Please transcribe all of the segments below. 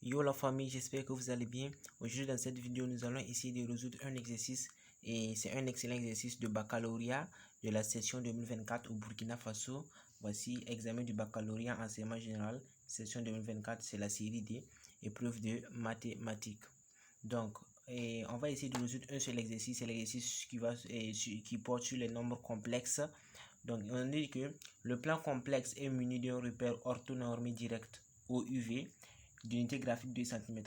Yo la famille, j'espère que vous allez bien. Aujourd'hui dans cette vidéo, nous allons essayer de résoudre un exercice et c'est un excellent exercice de baccalauréat de la session 2024 au Burkina Faso. Voici examen du baccalauréat enseignement général, session 2024, c'est la série D, épreuve de mathématiques. Donc, on va essayer de résoudre un seul exercice, c'est l'exercice qui porte sur les nombres complexes. Donc, on dit que le plan complexe est muni d'un repère orthonormé direct au UV d'unité graphique 2 cm.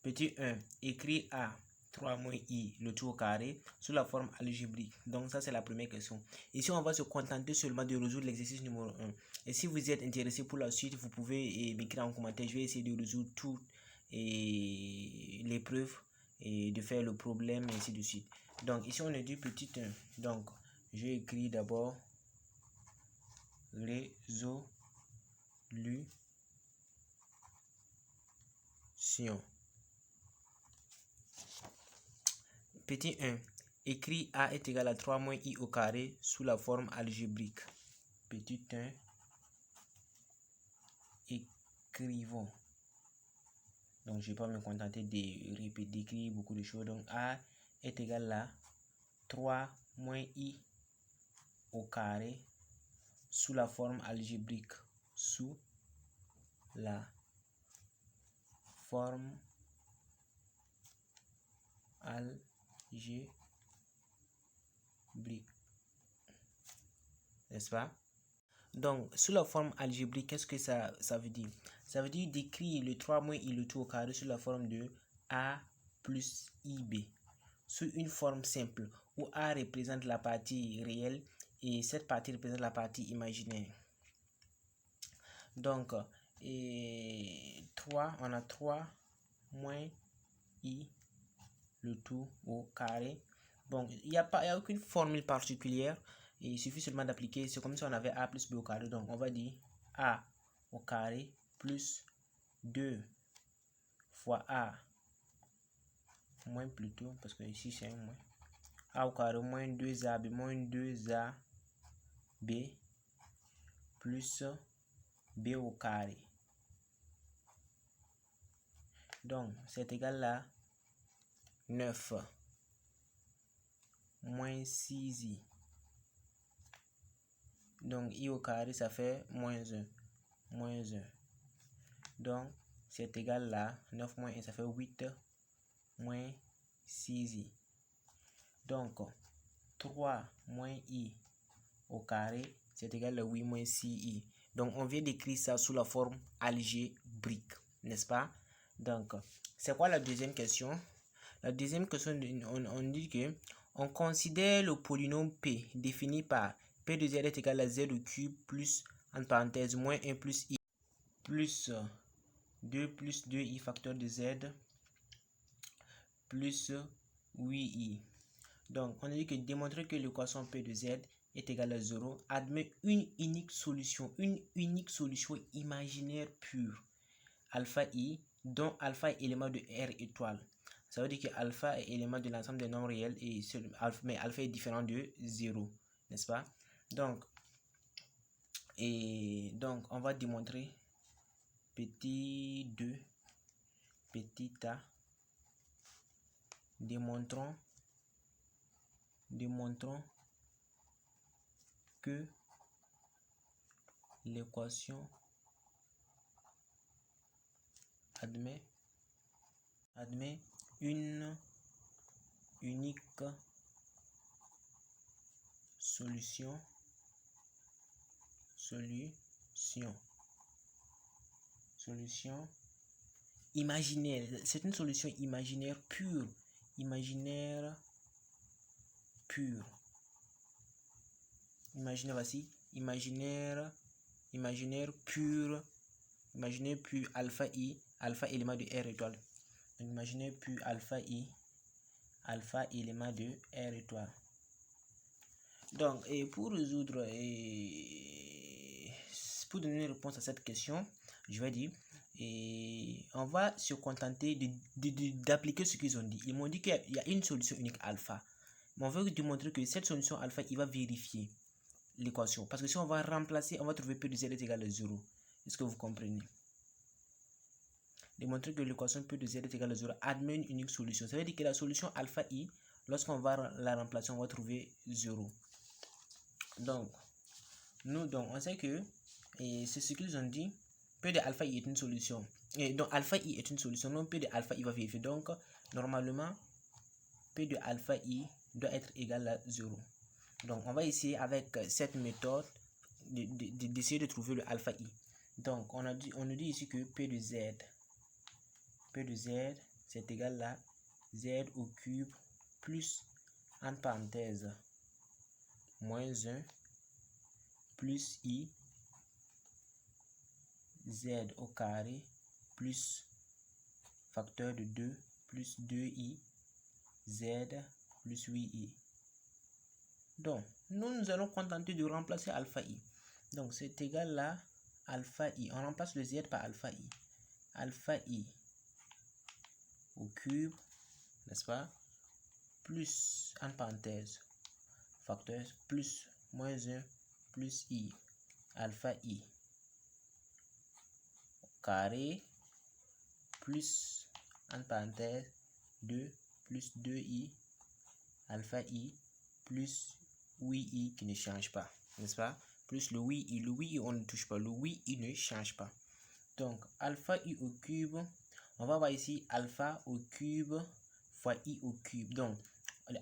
Petit 1, écrit A 3-i le tout au carré sous la forme algébrique. Donc ça c'est la première question. Ici on va se contenter seulement de résoudre l'exercice numéro 1. Et si vous êtes intéressé pour la suite, vous pouvez m'écrire en commentaire. Je vais essayer de résoudre tout l'épreuve et de faire le problème et ainsi de suite. Donc ici on est du petit 1. Donc j'ai écrit d'abord résolution. Petit 1. Écrit A est égal à 3 moins I au carré sous la forme algébrique. Petit 1. Écrivons. Donc, je ne vais pas me contenter de répéter, d'écrire beaucoup de choses. Donc, A est égal à 3 moins I au carré sous la forme algébrique. Sous la forme algébrique. N'est-ce pas? Donc, sous la forme algébrique, qu'est-ce que ça veut dire? Ça veut dire d'écrire le 3 moins I le tout au carré sous la forme de A plus IB. Sous une forme simple où A représente la partie réelle et cette partie représente la partie imaginaire. Donc, 3, on a 3 moins I le tout au carré. Donc, il n'y a aucune formule particulière. Et il suffit seulement d'appliquer, c'est comme si on avait A plus B au carré. Donc, on va dire A au carré plus 2 fois A moins plutôt, parce que ici c'est un moins. A au carré moins 2AB moins 2AB plus B au carré. Donc, c'est égal à 9 moins 6I. Donc, I au carré, ça fait moins 1. Moins 1. Donc, c'est égal à 9 moins 1, ça fait 8 moins 6I. Donc, 3 moins I au carré, c'est égal à 8 moins 6I. Donc, on vient d'écrire ça sous la forme algébrique, n'est-ce pas? Donc, c'est quoi la deuxième question? La deuxième question, on dit que on considère le polynôme P défini par P de Z est égal à Z au cube plus, entre parenthèses, moins 1 plus I plus 2i facteur de Z plus 8i. Donc, on a dit que démontrer que l'équation P de Z est égale à 0 admet une unique solution imaginaire pure, alpha I, dont alpha est élément de R étoile. Ça veut dire que alpha est élément de l'ensemble des nombres réels, mais alpha est différent de 0, n'est-ce pas? Donc, on va démontrer petit 2, petit a, démontrons que l'équation admet une unique solution imaginaire. C'est une solution imaginaire pure. Imaginaire voici. Imaginaire pur alpha I, alpha élément de R étoile. Donc, imaginaire pur alpha I, alpha élément de R étoile. Donc, pour résoudre pour donner une réponse à cette question, je vais dire on va se contenter d'appliquer ce qu'ils ont dit. Ils m'ont dit qu'il y a une solution unique alpha. Mais on veut démontrer que cette solution alpha, il va vérifier l'équation. Parce que si on va remplacer, on va trouver P de Z est égal à 0. Est-ce que vous comprenez? démontrer que l'équation P de Z est égale à 0 admet une unique solution. Ça veut dire que la solution alpha I, lorsqu'on va la remplacer, on va trouver 0. Donc, on sait que, et c'est ce qu'ils ont dit, P de alpha I est une solution. Et donc, alpha I est une solution. Donc, P de alpha I va vérifier. Donc, normalement, P de alpha I doit être égal à 0. Donc, on va essayer avec cette méthode d'essayer de trouver le alpha I. Donc, on nous dit ici que P de Z, c'est égal à Z au cube plus, entre parenthèses, moins 1 plus I Z au carré plus facteur de 2 plus 2I Z plus 8I. Donc, nous allons contenter de remplacer alpha I. Donc, c'est égal à alpha I. On remplace le Z par alpha I. Alpha I au cube, n'est-ce pas? Plus, en parenthèse, facteur plus moins 1 plus I. Alpha I au carré plus, en parenthèse, 2 plus 2I. Alpha I plus 8I qui ne change pas, n'est-ce pas? Plus le 8I. Le 8I, on ne touche pas. Le 8I ne change pas. Donc, alpha I au cube, on va voir ici alpha au cube fois I au cube. Donc,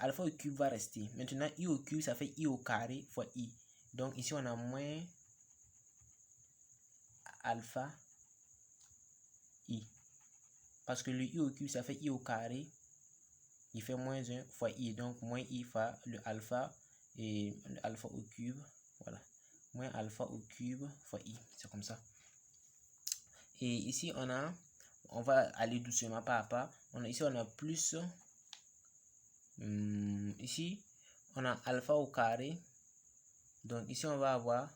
alpha au cube va rester. Maintenant, I au cube, ça fait I au carré fois I. Donc, ici, on a moins alpha I. Parce que le I au cube, ça fait I au carré. Il fait moins 1 fois I. Donc, moins I fois le alpha et le alpha au cube. Voilà. Moins alpha au cube fois I. C'est comme ça. Et ici, on va aller doucement pas à pas. Ici, on a plus. Ici, on a alpha au carré. Donc, ici, on va avoir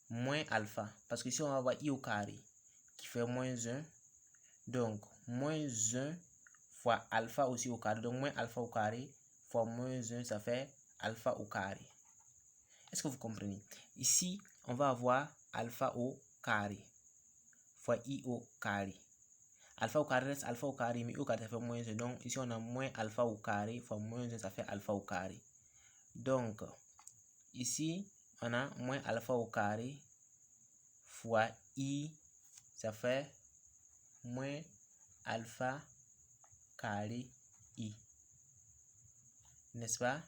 moins alpha. Parce que ici, on va avoir I au carré qui fait moins 1. Donc, moins 1 fois alpha aussi au carré. Donc, moins alpha au carré fois moins 1, ça fait alpha au carré. Est-ce que vous comprenez? Ici, on va avoir alpha au carré fois I au carré. Alpha au carré reste alpha au carré, mais I au carré ça fait moins 1. Donc, ici, on a moins alpha au carré fois moins 1, ça fait alpha au carré. Donc, ici, on a moins alpha au carré fois I, ça fait moins alpha carré I. N'est-ce pas?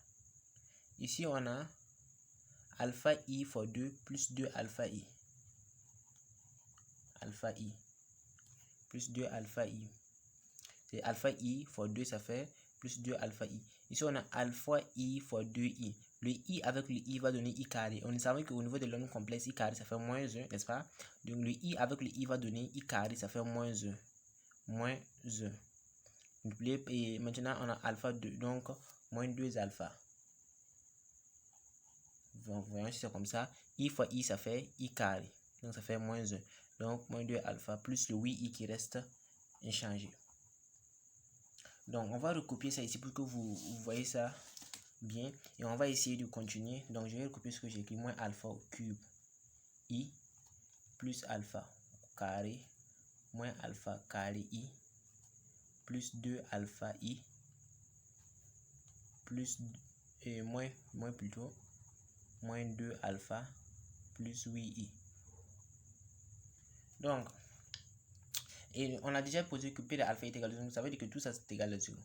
Ici, on a alpha I fois 2 plus 2 alpha I. Alpha I plus 2 alpha I. C'est alpha I fois 2, ça fait plus 2 alpha I. Ici, on a alpha I fois 2I. Le I avec le I va donner I carré. On sait qu'au niveau de l'homme complexe, I carré, ça fait moins 1, n'est-ce pas? Donc, le I avec le I va donner I carré, ça fait moins 1. Moins 1. Et maintenant, on a alpha 2, donc moins 2 alpha. Voyons si c'est comme ça. I fois I, ça fait I carré. Donc, ça fait moins 1. Donc, moins 2 alpha plus le 8I qui reste inchangé. Donc, on va recopier ça ici pour que vous voyez ça bien. Et on va essayer de continuer. Donc, je vais recopier ce que j'ai écrit. Moins alpha au cube I plus alpha au carré moins alpha carré I plus 2 alpha I plus moins plutôt moins 2 alpha plus 8I. Donc, et on a déjà posé que P de alpha est égal à 0, ça veut dire que tout ça c'est égal à 0.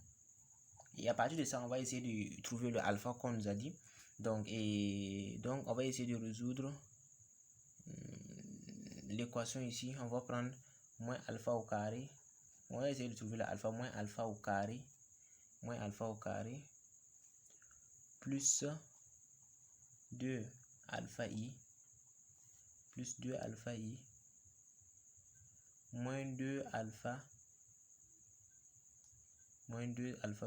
Et à partir de ça, on va essayer de trouver le alpha qu'on nous a dit. Donc, on va essayer de résoudre l'équation ici. On va prendre moins alpha au carré. On va essayer de trouver le alpha moins alpha au carré plus 2 alpha I plus 2 alpha I moins 2 alpha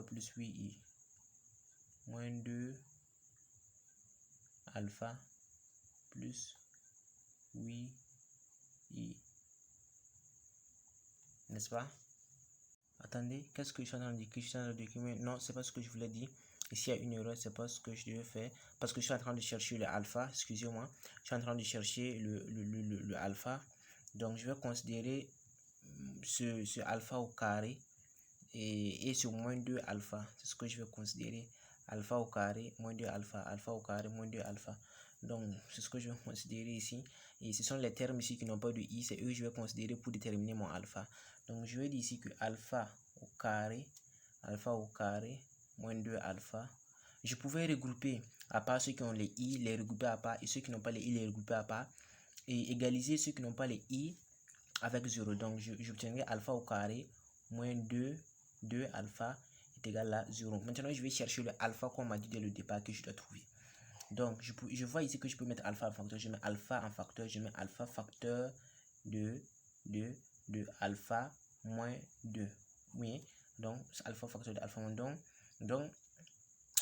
plus 8I moins 2 alpha plus 8I. N'est-ce pas? Attendez, qu'est-ce que je suis en train de dire? Non, c'est pas ce que je voulais dire. Ici, il y a une erreur, c'est pas ce que je devais faire. Parce que je suis en train de chercher le alpha, excusez-moi. Je suis en train de chercher le alpha. Donc, je vais considérer ce alpha au carré et sur moins 2 alpha. C'est ce que je vais considérer. Alpha au carré, moins 2 alpha. Alpha au carré, moins 2 alpha. Donc, c'est ce que je vais considérer ici. Et ce sont les termes ici qui n'ont pas de i. C'est eux que je vais considérer pour déterminer mon alpha. Donc, je vais dire ici que alpha au carré, moins 2 alpha. Je pouvais regrouper à part ceux qui ont les i, les regrouper à part, et ceux qui n'ont pas les i, les regrouper à part. Et égaliser ceux qui n'ont pas les i avec 0. Donc, j'obtiendrai alpha au carré moins 2 alpha est égal à 0. Maintenant, je vais chercher le alpha qu'on m'a dit dès le départ que je dois trouver. Donc, je vois ici que je peux mettre alpha en facteur. Je mets alpha en facteur. Je mets alpha facteur de alpha moins 2. Oui, donc, alpha facteur de alpha moins 2. Donc,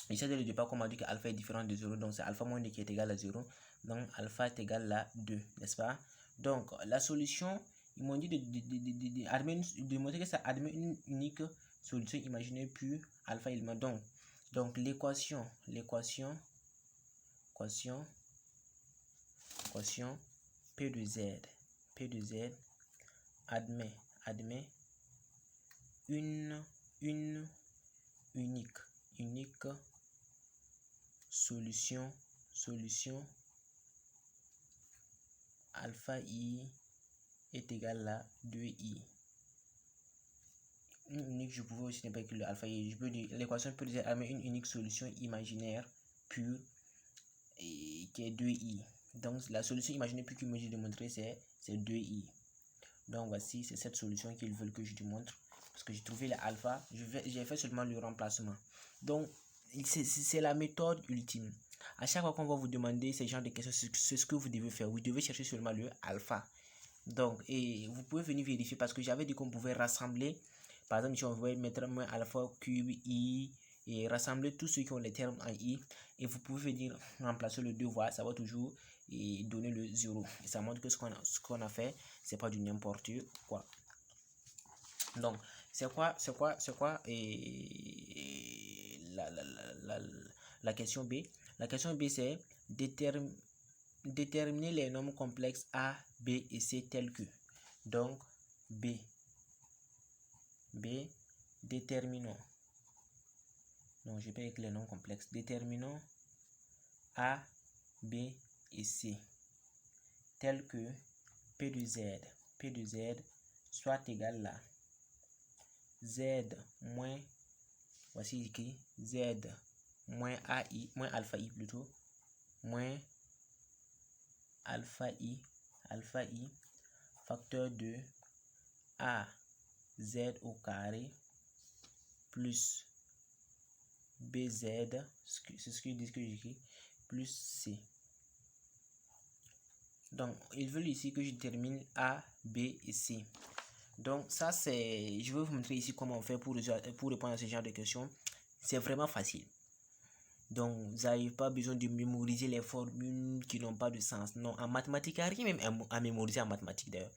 ici, dès le départ, qu'on m'a dit que alpha est différent de 0. Donc, c'est alpha moins 2 qui est égal à 0. Donc, alpha est égal à 2, n'est-ce pas? Donc, la solution, ils m'ont dit de montrer que ça admet une unique solution imaginaire pure alpha élément. Donc l'équation P de Z admet une unique solution alpha i est égal à 2i. Une unique, je pouvais aussi ne pas écrire le alpha i. Je peux dire l'équation P de Z admet une unique solution imaginaire pure et qui est 2i. Donc la solution imaginaire pure qu'il me dit de montrer c'est 2i. Donc voici, c'est cette solution qu'ils veulent que je démontre. Parce que j'ai trouvé l'alpha, j'ai fait seulement le remplacement. Donc c'est la méthode ultime. À chaque fois qu'on va vous demander ce genre de questions, c'est ce que vous devez faire. Vous devez chercher seulement le alpha. Donc, et vous pouvez venir vérifier parce que j'avais dit qu'on pouvait rassembler. Par exemple, si on veut mettre moins alpha cube i et rassembler tous ceux qui ont les termes en i. Et vous pouvez venir remplacer le 2, voilà, ça va toujours et donner le 0. Et ça montre que ce qu'on a fait, c'est pas du n'importe quoi. Donc, c'est quoi et la question B. La question B, c'est déterminer les nombres complexes A, B et C tels que. Donc, B, déterminons. Donc, je vais écrire les nombres complexes. Déterminons A, B et C tels que P de Z soit égal à Z moins, voici écrit Z moins alpha i plutôt, moins alpha i facteur de A Z au carré plus BZ, c'est ce qu'ils disent que j'écris, plus C. Donc, ils veulent ici que je termine A, B et C. Donc, ça, c'est... Je vais vous montrer ici comment on fait pour répondre à ce genre de questions. C'est vraiment facile. Donc, vous n'avez pas besoin de mémoriser les formules qui n'ont pas de sens. Non, en mathématiques, il n'y a rien même à mémoriser en mathématiques d'ailleurs.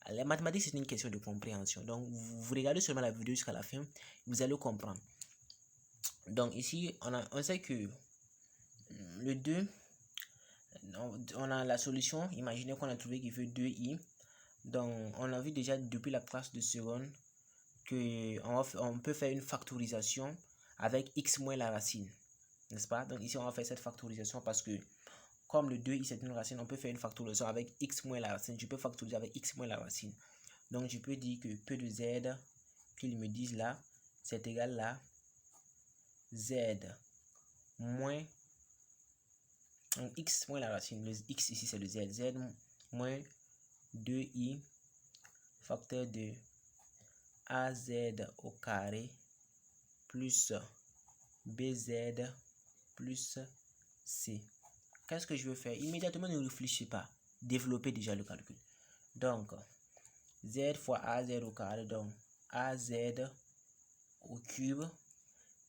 Les mathématiques, c'est une question de compréhension. Donc, vous regardez seulement la vidéo jusqu'à la fin, vous allez comprendre. Donc, ici, on sait que le 2, on a la solution. Imaginez qu'on a trouvé qu'il fait 2i. Donc, on a vu déjà depuis la classe de seconde qu'on peut faire une factorisation avec x moins la racine. N'est-ce pas? Donc, ici, on va faire cette factorisation parce que comme le 2i c'est une racine, on peut faire une factorisation avec x moins la racine. Je peux factoriser avec x moins la racine. Donc, je peux dire que P de Z, qu'ils me disent là, c'est égal à Z moins x moins la racine. Le x ici, c'est le Z. Z moins 2i facteur de AZ au carré plus BZ plus C. Qu'est-ce que je veux faire? Immédiatement, ne réfléchissez pas. Développez déjà le calcul. Donc, Z fois AZ au carré, donc AZ au cube,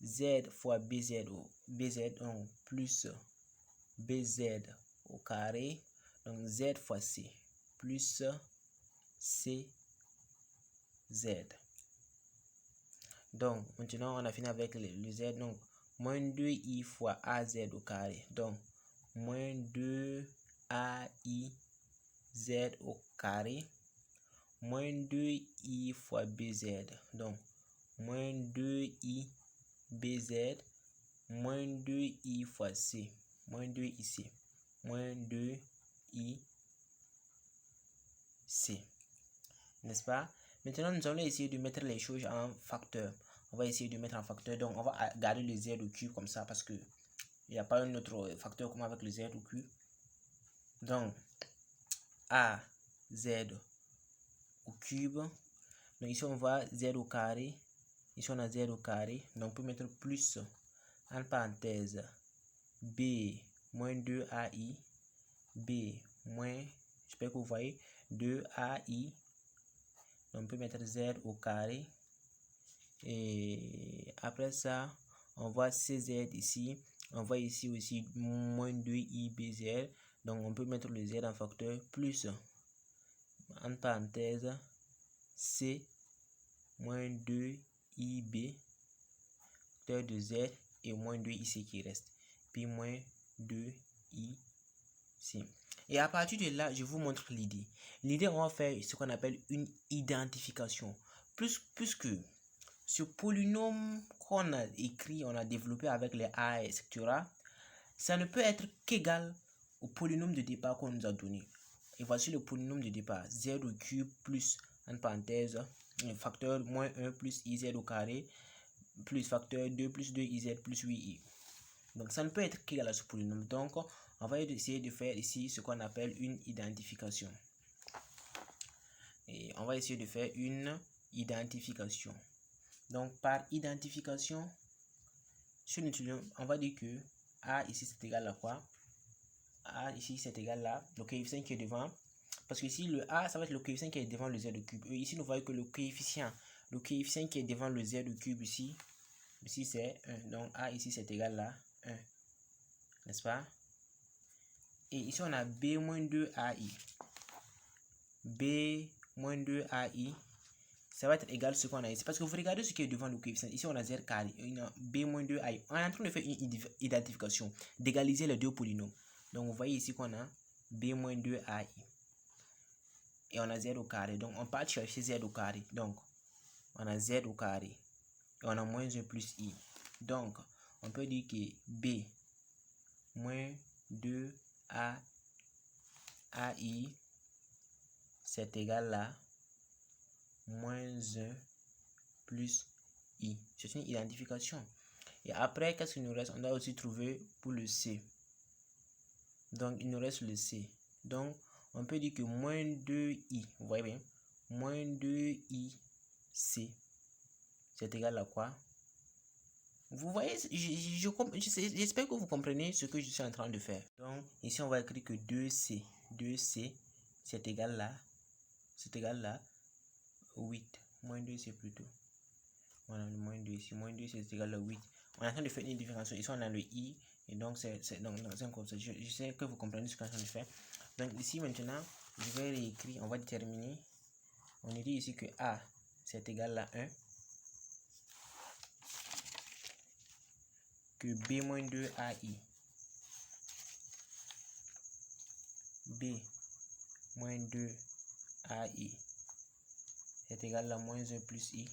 Z fois BZ, donc plus BZ au carré, donc Z fois C, plus CZ. Donc, maintenant, on a fini avec le Z, donc moins 2i fois AZ au carré, donc moins 2ai Z au carré moins 2i fois bz. Donc, moins 2i bz moins 2i fois c. Moins 2ic. Moins 2ic. N'est-ce pas? Maintenant, nous allons essayer de mettre les choses en facteur. On va essayer de mettre en facteur. Donc, on va garder le z au cube comme ça parce que il n'y a pas un autre facteur comme avec le z au cube. Donc, a z au cube. Donc, ici, on voit z au carré. Ici, on a z au carré. Donc, on peut mettre plus en parenthèse b moins 2ai. B moins, j'espère que vous voyez, 2ai. Donc, on peut mettre z au carré. Et après ça, on voit cz ici. On voit ici aussi moins 2ibz. Donc, on peut mettre le z en facteur plus en parenthèse c moins 2ib facteur de z et moins 2ic qui reste. Puis moins 2ic. Et à partir de là, je vous montre l'idée. L'idée, on va faire ce qu'on appelle une identification. Puisque ce polynôme qu'on a écrit, on a développé avec les a, etc., ça ne peut être qu'égal au polynôme de départ qu'on nous a donné. Et voici le polynôme de départ. Z au cube plus, en parenthèse, facteur moins 1 plus iz au carré, plus facteur 2 plus 2iz plus 8i. Donc, ça ne peut être qu'égal à ce polynôme. Donc, on va essayer de faire ici ce qu'on appelle une identification. Et on va essayer de faire une identification. Donc, par identification, on va dire que A ici c'est égal à quoi? A ici c'est égal à le coefficient qui est devant. Parce que ici le A ça va être le coefficient qui est devant le z au cube. Et ici nous voyons que le coefficient qui est devant le z au cube ici c'est 1. Donc A ici c'est égal à 1. N'est-ce pas? Et ici on a B moins 2AI. B moins 2AI. Ça va être égal à ce qu'on a ici. Parce que vous regardez ce qui est devant le coefficient. Ici, on a z carré. B moins 2i. On est en train de faire une identification. D'égaliser les deux polynômes. Donc, vous voyez ici qu'on a b moins 2i. Et on a z au carré. Donc, on part chercher z au carré. Donc, on a z au carré. Et on a moins 1 plus i. Donc, on peut dire que b moins 2ai c'est égal à moins 1 plus i. C'est une identification. Et après, qu'est-ce qu'il nous reste? On doit aussi trouver pour le c. Donc, il nous reste le c. Donc, on peut dire que moins 2i, vous voyez bien, moins 2ic, c'est égal à quoi? Vous voyez, j'espère que vous comprenez ce que je suis en train de faire. Donc, ici, on va écrire que 2c, c'est égal à 8. Moins 2 c'est plutôt. Voilà, le moins 2 ici. Moins 2 c'est égal à 8. On est en train de faire une différence. Ici on a le i. Et donc c'est comme ça. Je sais que vous comprenez ce qu'on est en train de faire. Donc ici maintenant, je vais réécrire. On va déterminer. On dit ici que a c'est égal à 1. Que b moins 2 ai. B moins 2 ai est égal à moins 1 plus i.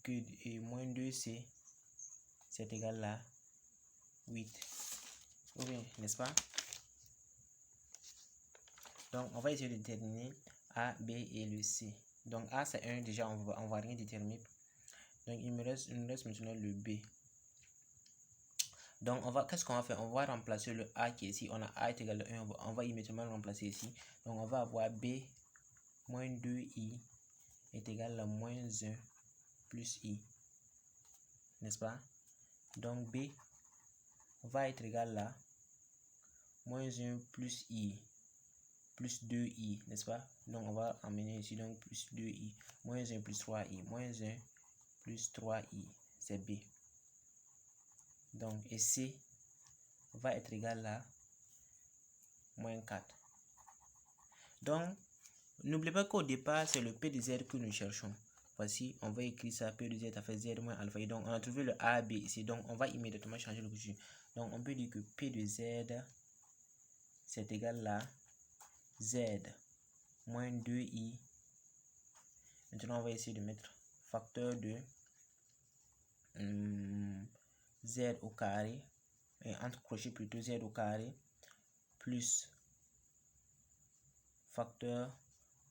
Que moins 2c c'est égal à 8. Oui, n'est-ce pas? Donc, on va essayer de déterminer A, B et le C. Donc, A, c'est 1. Déjà, on va rien déterminer. Donc, il nous reste maintenant le B. Donc, qu'est-ce qu'on va faire? On va remplacer le A qui est ici. On a A est égal à 1. On va immédiatement le remplacer ici. Donc, on va avoir B moins 2i est égal à moins 1 plus i. N'est-ce pas? Donc, B va être égal à moins 1 plus i. Plus 2i, n'est-ce pas? Donc, on va emmener ici, donc, plus 2i. Moins 1 plus 3i. Moins 1 plus 3i, c'est B. Donc, et C va être égal à moins 4. Donc, n'oubliez pas qu'au départ, c'est le P de Z que nous cherchons. Voici, on va écrire ça, P de Z a fait Z moins alpha. Et donc, on a trouvé le A, B ici. Donc, on va immédiatement changer le coefficient. Donc, on peut dire que P de Z, c'est égal à z moins 2i. Maintenant, on va essayer de mettre facteur de z au carré, et entre crochets plutôt z au carré, plus facteur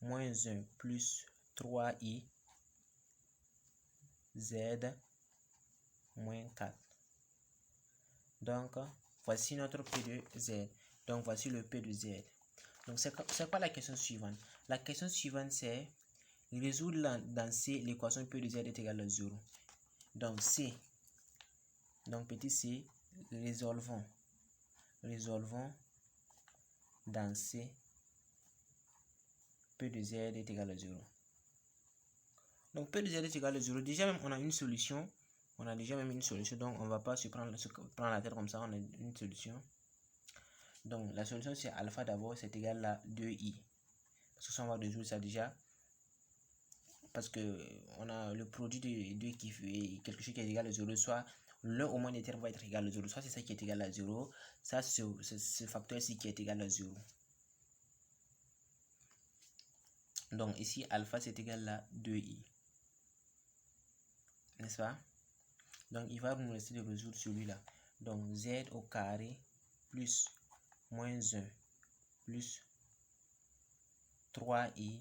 moins 1 plus 3i z moins 4. Donc, voici notre P de z. Donc, voici le P de z. Donc, c'est quoi la question suivante? La question suivante, c'est résoudre dans C l'équation P de z est égale à 0. Donc, C. Donc, petit c, résolvons dans C, P de z est égal à 0. Donc, P de z est égal à 0. Déjà, même, on a une solution. On a déjà même une solution. Donc, on ne va pas se prendre la tête comme ça. On a une solution. Donc, la solution, c'est alpha d'abord, c'est égal à 2i. Parce que ça, on va résoudre ça déjà. Parce que on a le produit de 2 qui fait quelque chose qui est égal à 0, soit l'un au moins des termes va être égal à 0, soit c'est ça qui est égal à 0, ça c'est ce facteur-ci qui est égal à 0. Donc ici, alpha c'est égal à 2i. N'est-ce pas? Donc il va nous laisser de résoudre celui-là. Donc z au carré plus moins 1 plus 3i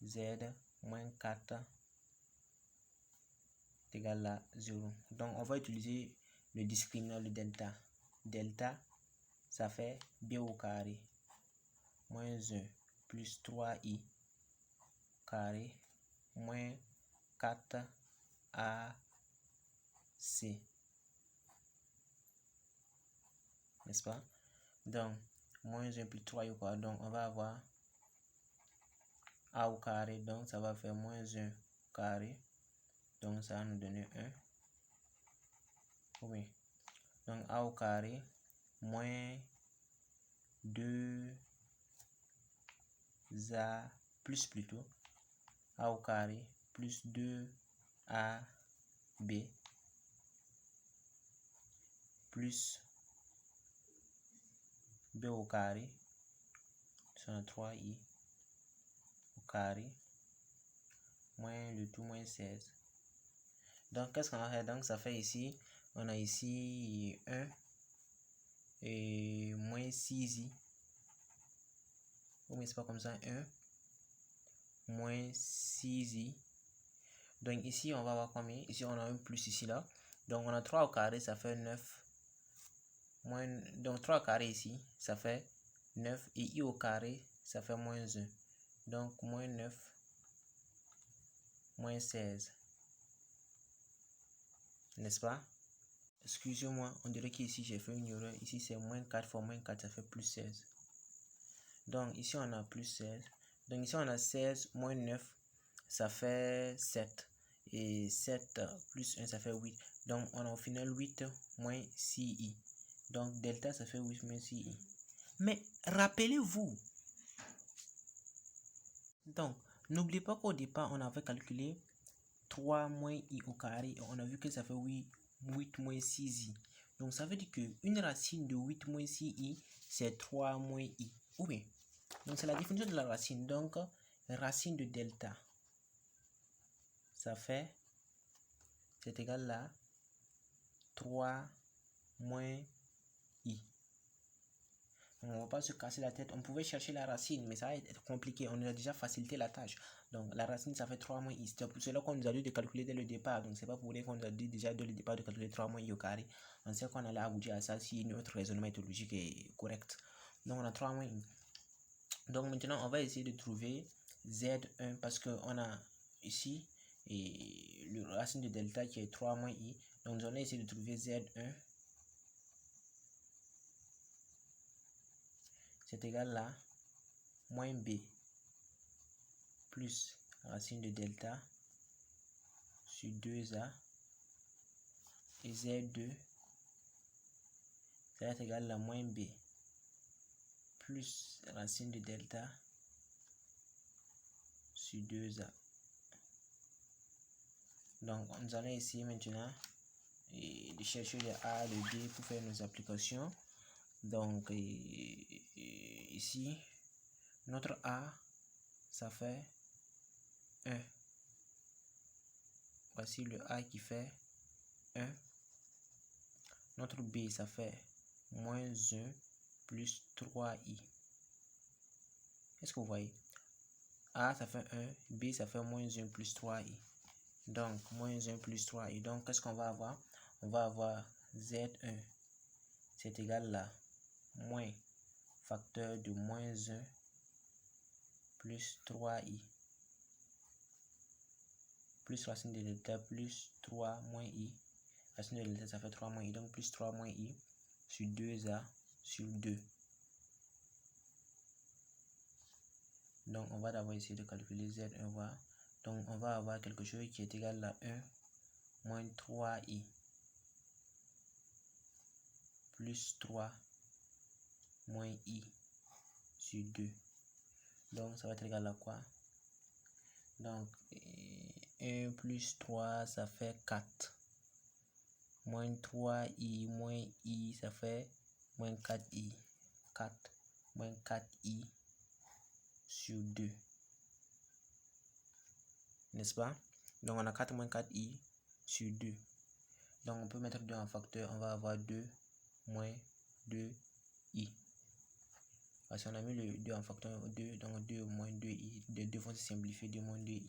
z moins 4 est égal à 0. Donc on va utiliser le discriminant de delta. Delta, ça fait b au carré moins 1 plus 3i carré moins 4ac. N'est-ce pas? Donc, moins 1 plus 3i au carré. Donc, on va avoir a au carré. Donc, ça va faire moins 1 carré. Donc, ça va nous donner 1. Oui. Donc, a au carré moins 2a plus plutôt a au carré plus 2ab plus b au carré sur 3i au carré moins le tout moins 16. Donc qu'est-ce qu'on a fait? Donc ça fait ici, on a ici 1 et moins 6i. Mais c'est pas comme ça, 1 moins 6i. Donc ici on va avoir combien? Ici on a un plus ici là. Donc on a 3 au carré, ça fait 9. Donc 3 au carré ici, ça fait 9. Et i au carré, ça fait moins 1. Donc moins 9, moins 16. N'est-ce pas? Excusez-moi, on dirait qu'ici j'ai fait une erreur. Ici c'est moins 4 fois moins 4, ça fait plus 16. Donc ici on a plus 16. Donc ici on a 16 moins 9, ça fait 7. Et 7 plus 1, ça fait 8. Donc on a au final 8 moins 6i. Donc delta, ça fait 8 moins 6i. Mais rappelez-vous, donc n'oubliez pas qu'au départ, on avait calculé 3 moins i au carré. Et on a vu que ça fait 8 moins 6i. Donc ça veut dire qu'une racine de 8 moins 6i, c'est 3 moins i. Oui. Donc c'est la définition de la racine. Donc racine de delta, ça fait, c'est égal à 3 moins i. On ne va pas se casser la tête. On pouvait chercher la racine, mais ça va être compliqué. On a déjà facilité la tâche. Donc la racine, ça fait 3 moins i. C'est là qu'on nous a dit de calculer dès le départ. Donc c'est pas pour dire qu'on nous a dit déjà dès le départ de calculer 3 moins i au carré. On sait qu'on allait aboutir à ça si notre raisonnement méthodologique est correct. Donc on a 3 moins i. Donc maintenant, on va essayer de trouver Z1 parce qu'on a ici et le racine de delta qui est 3 moins i. Donc nous allons essayer de trouver Z1. C'est égal à moins b plus racine de delta sur 2a et Z2, ça va être égal à moins b plus racine de delta sur 2a. Donc nous allons essayer maintenant de chercher le a, le b pour faire nos applications. Donc, ici, notre A, ça fait 1. Voici le A qui fait 1. Notre B, ça fait moins 1 plus 3i. Est-ce que vous voyez? A, ça fait 1. B, ça fait moins 1 plus 3i. Donc, moins 1 plus 3i. Donc, qu'est-ce qu'on va avoir? On va avoir Z1. C'est égal à moins facteur de moins 1 plus 3i. Plus racine de delta plus 3 moins i. Racine de delta, ça fait 3 moins i. Donc, plus 3 moins i sur 2a sur 2. Donc, on va d'abord essayer de calculer Z1. Voir. Donc, on va avoir quelque chose qui est égal à 1 moins 3i plus 3 moins i sur 2. Donc, ça va être égal à quoi? Donc, 1 plus 3, ça fait 4. Moins 3i moins i, ça fait moins 4i. 4 moins 4i sur 2. N'est-ce pas? Donc, on a 4 moins 4i sur 2. Donc, on peut mettre 2 en facteur. On va avoir 2 moins 2i. Parce qu'on a mis le 2 en facteur 2. Donc, 2 moins 2i. Les deux vont se simplifier. 2 moins 2i.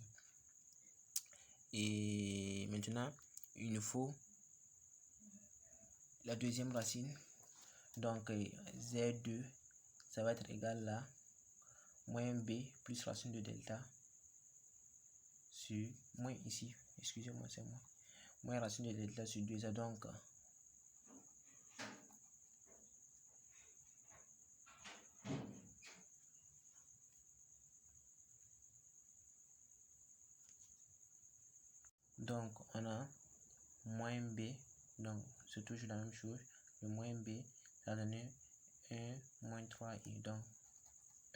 Et maintenant, il nous faut la deuxième racine. Donc, Z2, ça va être égal à moins B plus racine de delta sur moins ici. Excusez-moi, c'est moi. Moins racine de delta sur 2A. Donc, on a moins B. Donc, c'est toujours la même chose. Le moins B, ça donne 1 moins 3i. Donc,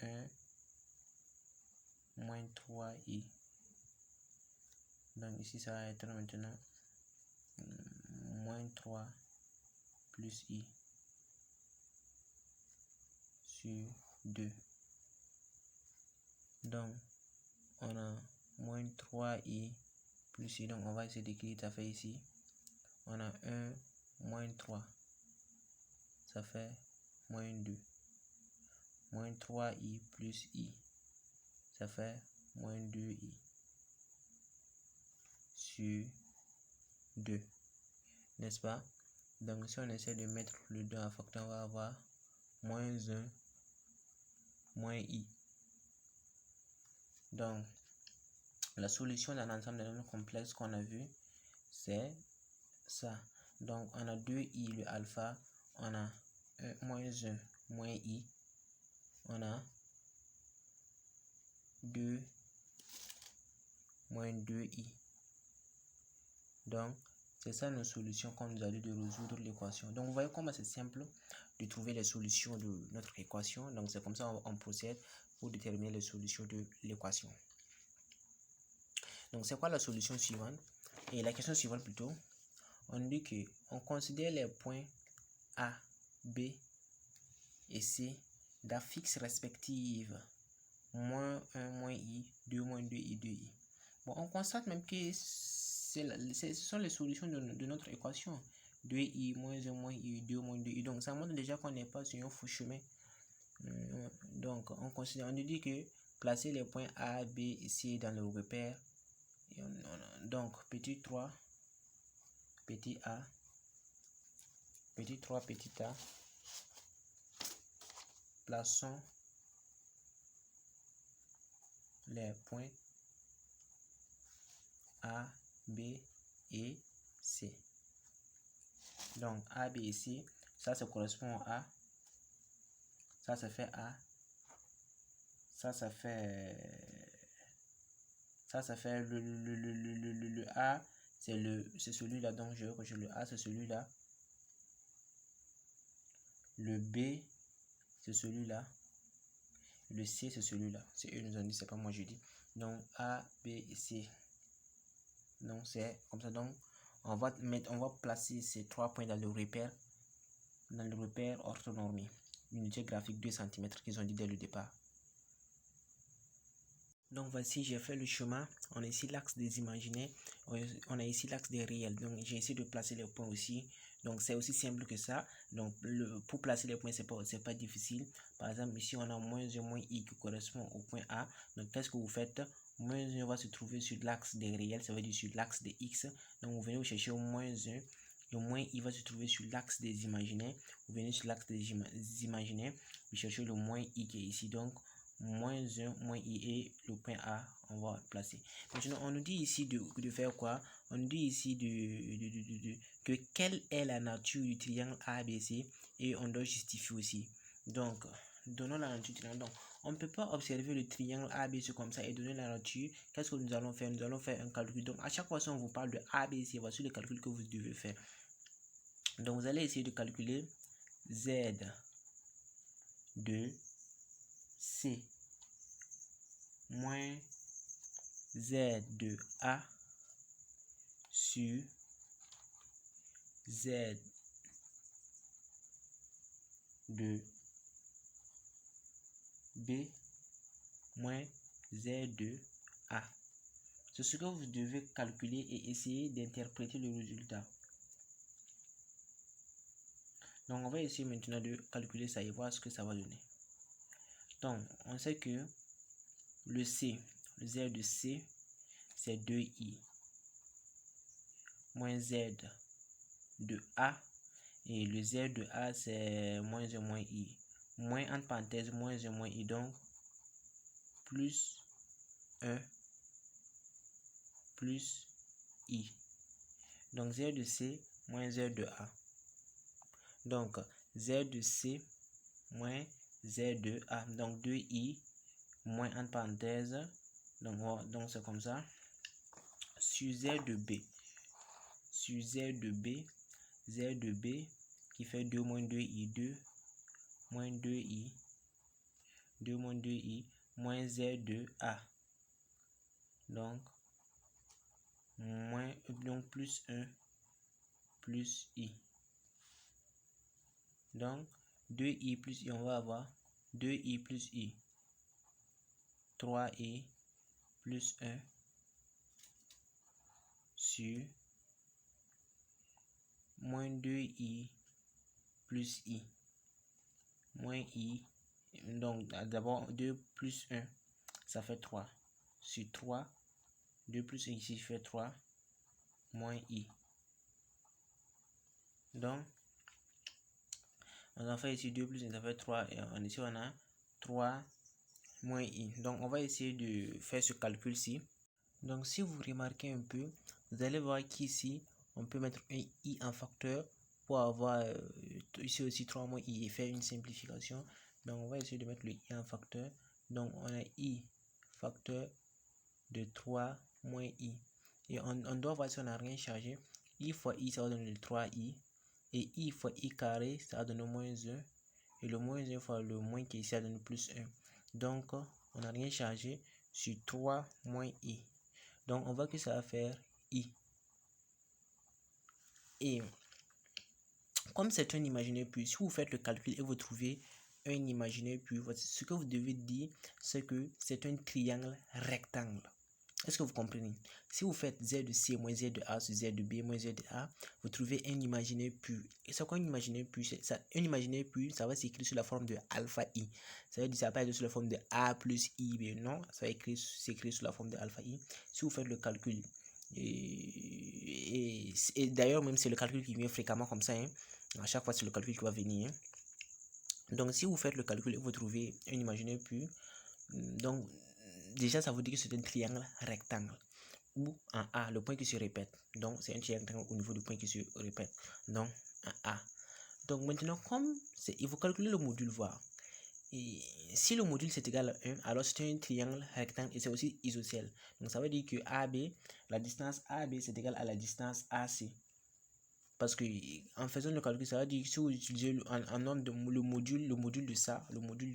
1 moins 3i. Donc, ici, ça va être maintenant moins 3 plus i sur 2. Donc, on a moins 3i plus i. Donc, on va essayer d'écrire, ça fait ici. On a 1 moins 3. Ça fait moins 2. Moins 3i plus i. Ça fait moins 2i sur 2. N'est-ce pas? Donc, si on essaie de mettre le 2 en facteur, on va avoir moins 1 moins i. Donc, la solution dans l'ensemble des nombres complexes qu'on a vu, c'est ça. Donc, on a 2i le alpha, on a moins 1 moins i, on a 2 moins 2i. Donc, c'est ça nos solutions qu'on nous a dit de résoudre l'équation. Donc, vous voyez comment c'est simple de trouver les solutions de notre équation. Donc, c'est comme ça on procède pour déterminer les solutions de l'équation. Donc, c'est quoi la solution suivante? Et la question suivante plutôt, on dit que on considère les points A, B et C d'affixes respectives moins 1 moins i, 2 moins 2i, 2i. Bon, on constate même que ce sont les solutions de notre équation. 2i moins 1 moins i, 2 moins 2i. Donc, ça montre déjà qu'on n'est pas sur un faux chemin. Donc, on nous dit que placer les points A, B et C dans le repère. Donc, petit 3, petit a, petit 3, petit a. Plaçons les points A, B et C. Donc, A, B et C, ça correspond à A. Ça fait A. Ça fait le A, c'est celui-là. Donc, je vais cocher le A, c'est celui-là. Le B, c'est celui-là. Le C, c'est celui-là. C'est eux nous ont dit, c'est pas moi je dis. Donc, A, B et C. Donc, c'est comme ça. Donc, on va placer ces 3 points dans le repère. dans le repère orthonormé. Unité graphique 2 cm qu'ils ont dit dès le départ. Donc voici, j'ai fait le chemin. On a ici l'axe des imaginaires, on a ici l'axe des réels. Donc j'ai essayé de placer les points aussi. Donc c'est aussi simple que ça. Donc pour placer les points, c'est pas difficile. Par exemple, ici on a moins 1, moins i qui correspond au point A. Donc qu'est-ce que vous faites? Moins 1 va se trouver sur l'axe des réels, ça veut dire sur l'axe des x. Donc vous venez vous chercher au moins 1. Le moins i va se trouver sur l'axe des imaginaires. Vous venez sur l'axe des imaginaires, vous cherchez le moins i qui est ici. Donc moins 1, moins i et le point A, on va placer. Maintenant, on nous dit ici de faire quoi? On nous dit ici que quelle est la nature du triangle ABC et on doit justifier aussi. Donc, donnons la nature du triangle. Donc, on ne peut pas observer le triangle ABC comme ça et donner la nature. Qu'est-ce que nous allons faire? Nous allons faire un calcul. Donc, à chaque fois, si on vous parle de ABC, voici le calcul que vous devez faire. Donc, vous allez essayer de calculer Z de C moins Z de A sur Z de B moins Z de A. C'est ce que vous devez calculer et essayer d'interpréter le résultat. Donc on va essayer maintenant de calculer ça et voir ce que ça va donner. Donc on sait que le C, le Z de C, c'est 2i moins Z de A et le Z de A c'est moins 1 moins i. Moins entre parenthèses moins 1 moins i, donc plus 1 plus i. Donc Z de C moins Z de A. Donc Z de C moins Z de A. Donc 2i moins entre parenthèses. Donc c'est comme ça. Sur Z de B. Sur Z de B. Z de B qui fait 2 moins 2i. 2 moins 2i. 2 moins 2i moins Z de A. Donc plus 1 plus i. Donc 2i plus i, on va avoir 2i plus i. 3i plus 1 sur moins 2i plus i. Moins i. Donc d'abord 2 plus 1, ça fait 3. Sur 3, 2 plus 1 ici fait 3, moins i. Donc, on a fait ici 2 plus 1, ça fait 3. Et ici, on a 3 moins i. Donc, on va essayer de faire ce calcul-ci. Donc, si vous remarquez un peu, vous allez voir qu'ici, on peut mettre un i en facteur pour avoir ici aussi 3 moins i et faire une simplification. Donc, on va essayer de mettre le i en facteur. Donc, on a i facteur de 3 moins i. Et on doit voir si on n'a rien chargé. I fois i, ça va donner le 3i. Et i fois i carré, ça va donner moins 1. Et le moins 1 fois le moins qui est ici, ça donne plus 1. Donc, on n'a rien chargé sur 3 moins i. Donc, on voit que ça va faire i. Et comme c'est un imaginaire pur, si vous faites le calcul et vous trouvez un imaginaire pur, ce que vous devez dire, c'est que c'est un triangle rectangle. Est-ce que vous comprenez? Si vous faites Z de C moins Z de A sur Z de B moins Z de A, vous trouvez un imaginaire pur. Et c'est quoi un imaginaire pur? Un imaginaire pur, ça va s'écrire sous la forme de alpha I. Ça veut dire que ça va pas être sous la forme de A plus I, mais non, ça va s'écrire sous la forme de alpha I. Si vous faites le calcul, et d'ailleurs même c'est le calcul qui vient fréquemment comme ça, hein. À chaque fois c'est le calcul qui va venir, hein. Donc si vous faites le calcul et vous trouvez un imaginaire pur, donc déjà ça vous dit que c'est un triangle rectangle ou un A, le point qui se répète. Donc c'est un triangle au niveau du point qui se répète. Donc un A. Donc maintenant comme il faut calculer le module voir. Et si le module c'est égal à 1, alors c'est un triangle rectangle et c'est aussi isocèle. Donc ça veut dire que AB, la distance AB c'est égal à la distance AC. Parce que en faisant le calcul, ça veut dire que si vous utilisez en nombre de le module de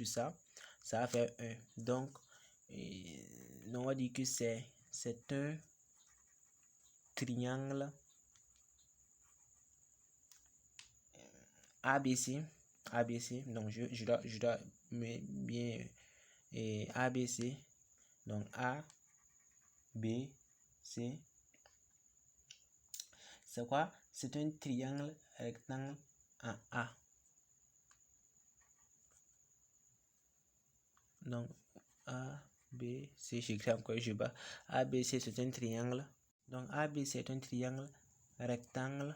ça, ça va faire 1. Donc on va dire que c'est un triangle ABC, ABC, donc je dois bien ABC, donc A, B, C, c'est quoi? C'est un triangle rectangle en A. Donc A, B, C, j'écris encore, je bats. A, B, C, c'est un triangle. Donc A, B, c'est un triangle rectangle.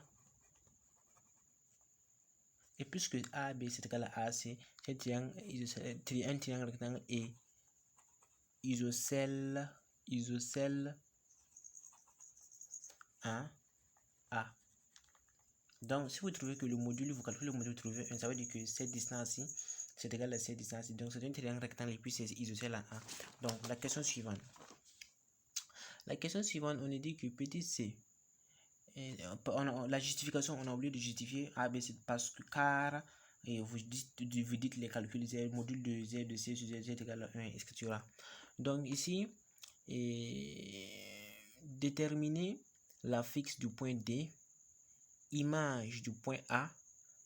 Et puisque A, B, c'est égal à AC, c'est un triangle rectangle et isocèle en A. Donc, si vous trouvez que le module, vous calculez le module, vous trouvez 1, ça veut dire que cette distance-ci, c'est égal à cette distance-ci. Donc, c'est un triangle rectangle et puis c'est isocèle en A. Donc, la question suivante. La question suivante, on est dit que petit c, la justification, on a oublié de justifier A, B, C parce que car et vous dites les calculs Z, module de Z de C sur Z est égal à 1, etc. Donc ici, déterminer la fixe du point D, image du point A,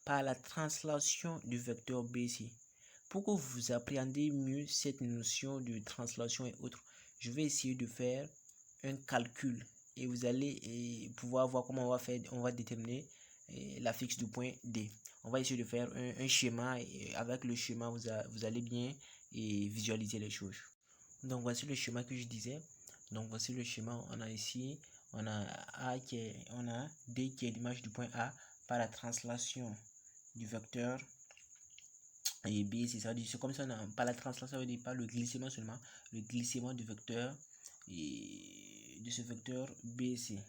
par la translation du vecteur BC. Pour que vous appréhendez mieux cette notion de translation et autres, je vais essayer de faire un calcul et vous allez pouvoir voir comment on va déterminer la fixe du point D. On va essayer de faire un schéma et avec le schéma vous allez bien visualiser les choses. Donc voici le schéma que je disais. Donc voici le schéma. On a ici, on a A on a D qui est l'image du point A par la translation du vecteur et B, c'est comme ça, pas la translation, ça veut dire pas le glissement seulement, le glissement du vecteur et de ce vecteur BC.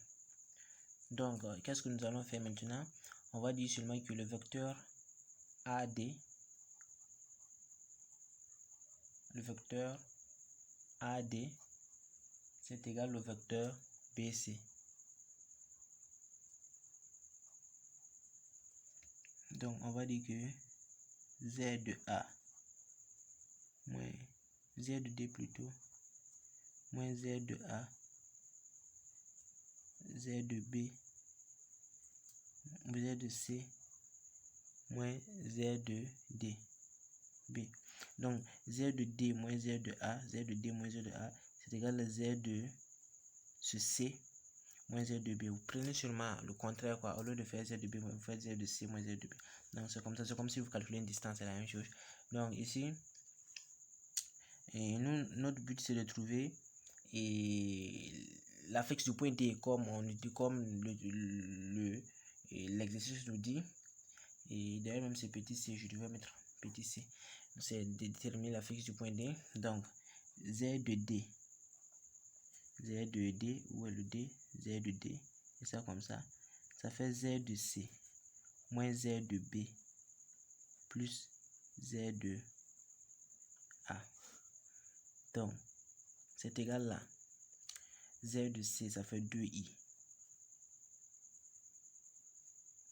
Donc, qu'est-ce que nous allons faire maintenant? On va dire seulement que le vecteur AD, c'est égal au vecteur BC. Donc, on va dire que Z de A moins Z de D plutôt moins Z de A, Z de B, Z de C moins Z de D, B. Donc Z de D moins Z de A, Z de D moins Z de A, c'est égal à Z de ce C moins Z de B. Vous prenez seulement le contraire, quoi. Au lieu de faire Z de B, vous faites Z de C moins Z de B. Donc c'est comme ça, c'est comme si vous calculez une distance, c'est la même chose. Donc ici, notre but c'est de trouver la fixe du point D comme l'exercice nous dit. Et d'ailleurs même c'est petit c, je devais mettre petit c. C'est de déterminer la fixe du point D. Donc Z de D, où est le D? Z de D, et ça comme ça fait Z de C moins Z de B plus Z de A. Donc c'est égal là, Z de C ça fait 2i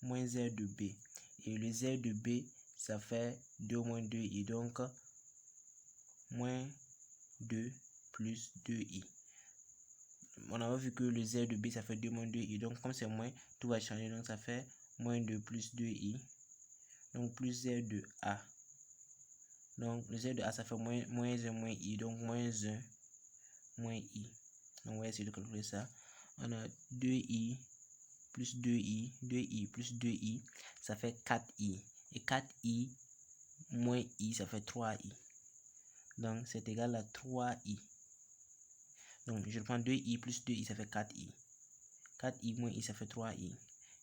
moins Z de B, et le Z de B ça fait 2 moins 2i, donc moins 2 plus 2i. On a vu que le Z de B ça fait 2 moins 2i, donc comme c'est moins, tout va changer, donc ça fait moins 2 plus 2i, donc plus Z de A. Donc le Z de A ça fait moins 1 moins i, donc moins 1 moins i. Donc on va essayer de calculer ça. On a 2i plus 2i, 2i plus 2i, ça fait 4i. Et 4i moins i, ça fait 3i. Donc c'est égal à 3i. Donc je prends 2i plus 2i, ça fait 4i. 4i moins i, ça fait 3i.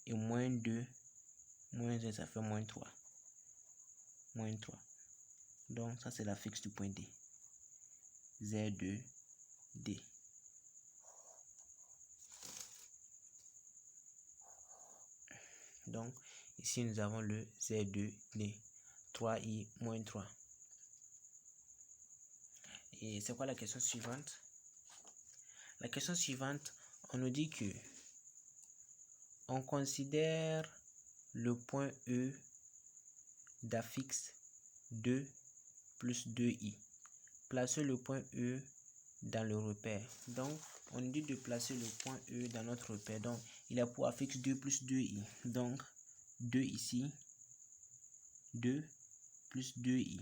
Et moins 2, moins 1, ça fait moins 3. Moins 3. Donc ça c'est la fixe du point D. Z de D. Donc ici nous avons le Z de D. 3i moins 3. Et c'est quoi la question suivante? La question suivante, on nous dit que on considère le point E d'affixe 2 plus 2i. Placez le point E dans le repère. Donc, on dit de placer le point E dans notre repère. Donc, il a pour affixe 2 plus 2i. Donc, 2 ici 2 plus 2i.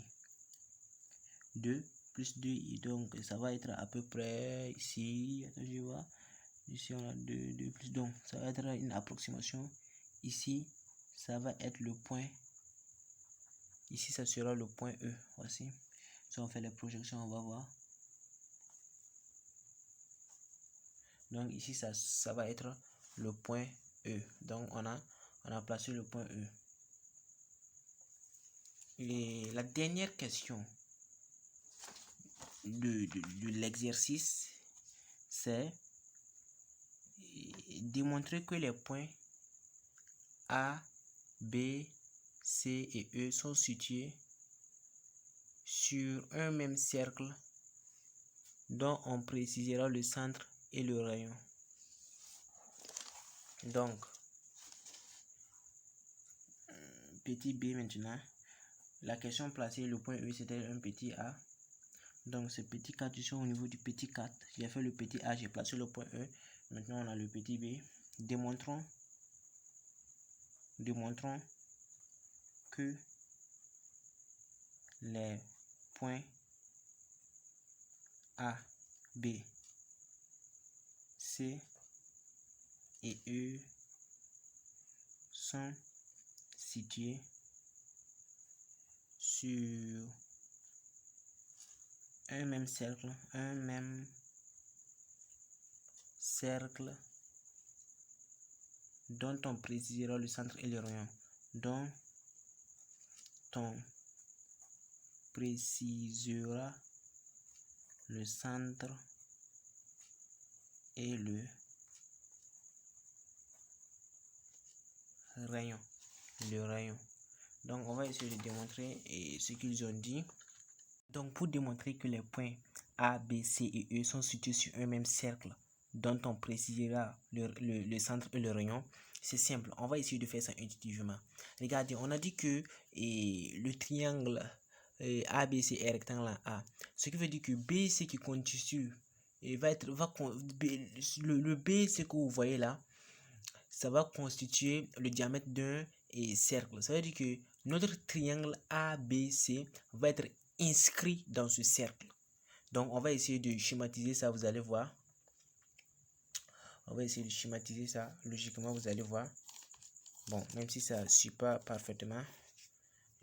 2 plus 2i. Donc, ça va être à peu près ici. Attends, je vois. Ici, on a 2 plus. Donc, ça va être une approximation. Ici, ça va être le point. Ici, ça sera le point E. Voici. Si on fait les projections, on va voir. Donc, ici, ça va être le point E. Donc, on a placé le point E. Et la dernière question de l'exercice, c'est démontrer que les points A, B, C et E sont situés sur un même cercle dont on précisera le centre et le rayon. Donc, petit b maintenant, la question placée, le point E c'était un petit a. Donc ce petit 4, je suis au niveau du petit 4. J'ai fait le petit a, j'ai placé le point E. Maintenant on a le petit b. Démontrons que les points A, B, C et E sont situés sur un même cercle dont on précisera le centre et le rayon. Dont on précisera le centre et le rayon. Donc on va essayer de démontrer ce qu'ils ont dit. Donc pour démontrer que les points A, B, C et E sont situés sur un même cercle dont on précisera le centre et le rayon, c'est simple. On va essayer de faire ça intuitivement. Regardez, on a dit que le triangle ABC est rectangle A. Ce qui veut dire que BC qui constitue le B, ce que vous voyez là, ça va constituer le diamètre d'un cercle. Ça veut dire que notre triangle ABC va être inscrit dans ce cercle. Donc, on va essayer de schématiser ça, vous allez voir. On va essayer de schématiser ça. Logiquement, vous allez voir. Bon, même si ça ne suit pas parfaitement,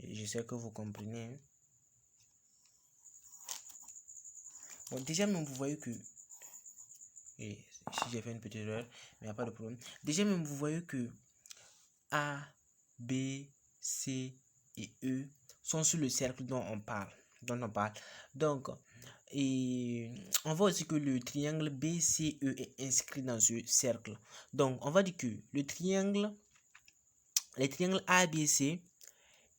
je sais que vous comprenez. Bon, déjà, même vous voyez que... Et si j'ai fait une petite erreur, mais il n'y a pas de problème. Déjà, même vous voyez que A, B, C et E sont sur le cercle dont on parle. Donc, on voit aussi que le triangle BCE est inscrit dans ce cercle. Donc, on va dire que les triangles ABC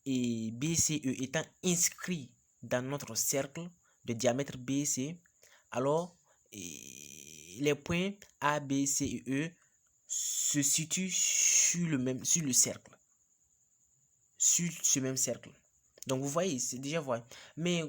et BCE étant inscrits dans notre cercle de diamètre BC, alors les points A, B, C et E se situent sur le cercle. Sur ce même cercle. Donc vous voyez, c'est déjà vrai. Mais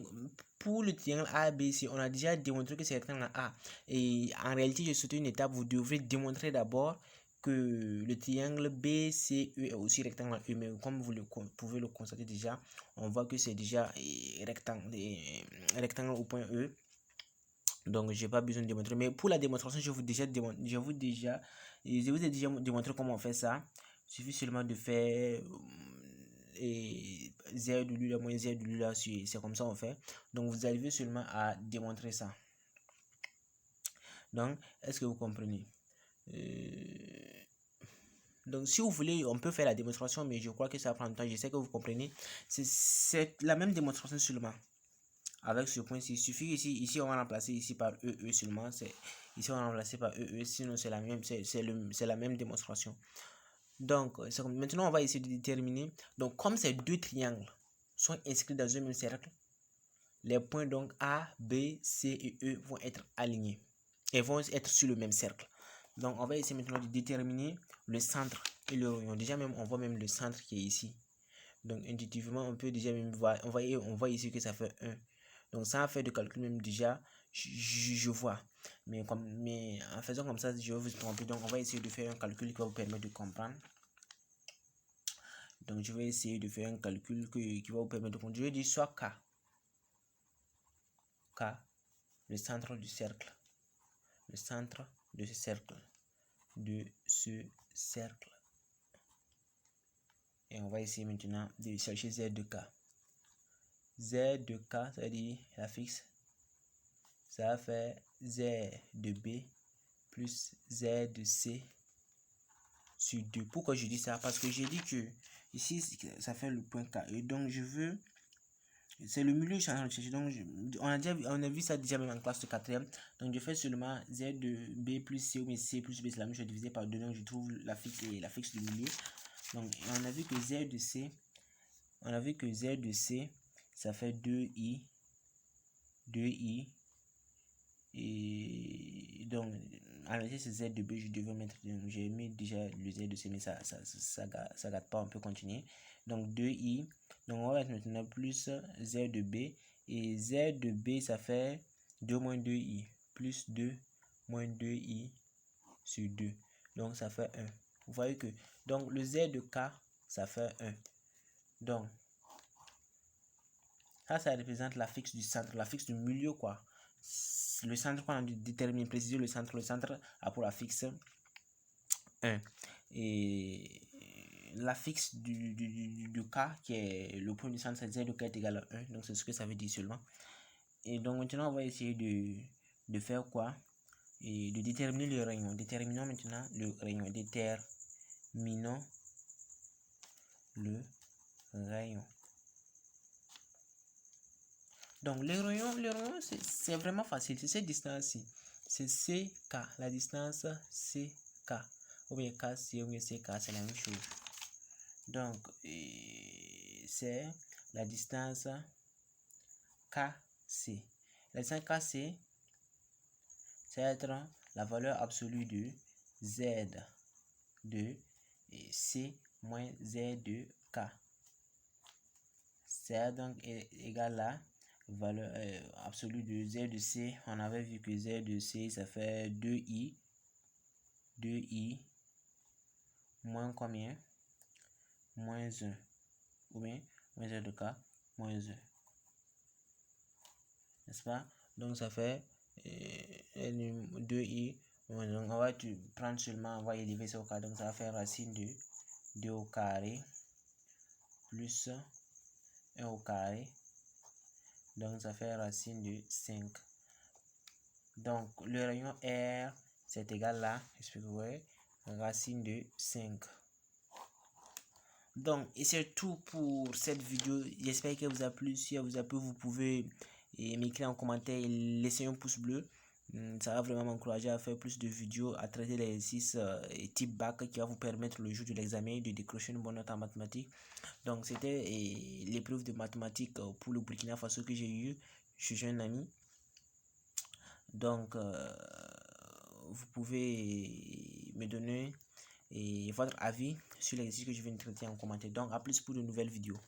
pour le triangle ABC, on a déjà démontré que c'est rectangle A. Et en réalité, je saute une étape, vous devrez démontrer d'abord que le triangle BCE est aussi rectangle E. Mais comme vous pouvez le constater déjà, on voit que c'est déjà rectangle au point E. Donc j'ai pas besoin de démontrer. Mais pour la démonstration, je vous ai déjà démontré comment on fait ça. Il suffit seulement de faire et z de l'u moins z de l'u là, c'est comme ça on fait. Donc vous arrivez seulement à démontrer ça. Donc est-ce que vous comprenez? Donc si vous voulez, on peut faire la démonstration, mais je crois que ça prend du temps. Je sais que vous comprenez. C'est la même démonstration seulement. Avec ce point-ci, il suffit ici on va remplacer ici par EE seulement. Ici on va remplacer par EE, sinon c'est la même démonstration. Donc, maintenant, on va essayer de déterminer. Donc, comme ces deux triangles sont inscrits dans un même cercle, les points donc A, B, C et E vont être alignés et vont être sur le même cercle. Donc, on va essayer maintenant de déterminer le centre et le rayon. Déjà, même, on voit même le centre qui est ici. Donc, intuitivement, on peut déjà même voir. On voit ici que ça fait 1. Donc, sans faire de calcul, même déjà, je vois. Mais en faisant comme ça, je vais vous tromper. Donc, on va essayer de faire un calcul qui va vous permettre de comprendre. Donc, je vais essayer de faire un calcul qui va vous permettre de comprendre. Je vais dire soit K. K, le centre du cercle. Le centre de ce cercle. Et on va essayer maintenant de chercher Z de K. Z de K, ça veut dire la fixe. Ça va faire Z de B plus Z de C sur 2. Pourquoi je dis ça? Parce que j'ai dit que ici, ça fait le point K. Et donc, je veux... C'est le milieu changeant de chercher. Donc, on a vu ça déjà même en classe de 4e. Donc, je fais seulement Z de B plus C, mais C plus B, c'est la même chose divisé par 2. Donc, je trouve la fixe et la fixe du milieu. Donc, on a vu que Z de C, ça fait 2i. Et donc, en réalité, c'est Z de B, je devais mettre, j'ai mis déjà le Z de C, mais ça gâte pas, on peut continuer. Donc, 2i. Donc, on va mettre maintenant plus Z de B. Et Z de B, ça fait 2 moins 2i. Plus 2 moins 2i sur 2. Donc, ça fait 1. Vous voyez que, donc, le Z de K, ça fait 1. Donc, ça représente la fixe du centre, la fixe du milieu, quoi. Le centre qu'on a déterminé, préciser le centre a pour la fixe 1. Et la fixe du K, qui est le point du centre, c'est Z de K est égal à 1. Donc, c'est ce que ça veut dire seulement. Et donc, maintenant, on va essayer de faire quoi? Et de déterminer le rayon. Déterminons maintenant le rayon. Déterminons le rayon. Donc, le rayon c'est vraiment facile. C'est cette distance-ci. C'est CK. La distance CK. Ou bien KC ou bien CK, c'est la même chose. Donc, c'est la distance KC. La distance KC, ça va être la valeur absolue de Z de C moins Z de K. C'est donc égal à valeur absolue de Z de C. On avait vu que Z de C, ça fait 2i moins combien? Moins 1. Ou bien moins Z de K moins 1. N'est-ce pas? Donc ça fait 2i. Donc on va prendre seulement, on va élever ça au carré. Donc ça va faire racine de 2 au carré plus 1 au carré. Donc ça fait racine de 5. Donc le rayon R, c'est égal à, expliquez, racine de 5. Donc, et c'est tout pour cette vidéo. J'espère qu'elle vous a plu. Si elle vous a plu, vous pouvez m'écrire en commentaire et laisser un pouce bleu. Ça va vraiment m'encourager à faire plus de vidéos, à traiter l'exercice type bac qui va vous permettre le jour de l'examen de décrocher une bonne note en mathématiques. Donc, c'était l'épreuve de mathématiques pour le Burkina Faso que j'ai eu. Je suis un ami. Donc, vous pouvez me donner votre avis sur l'exercice que je viens de traiter en commentaire. Donc, à plus pour de nouvelles vidéos.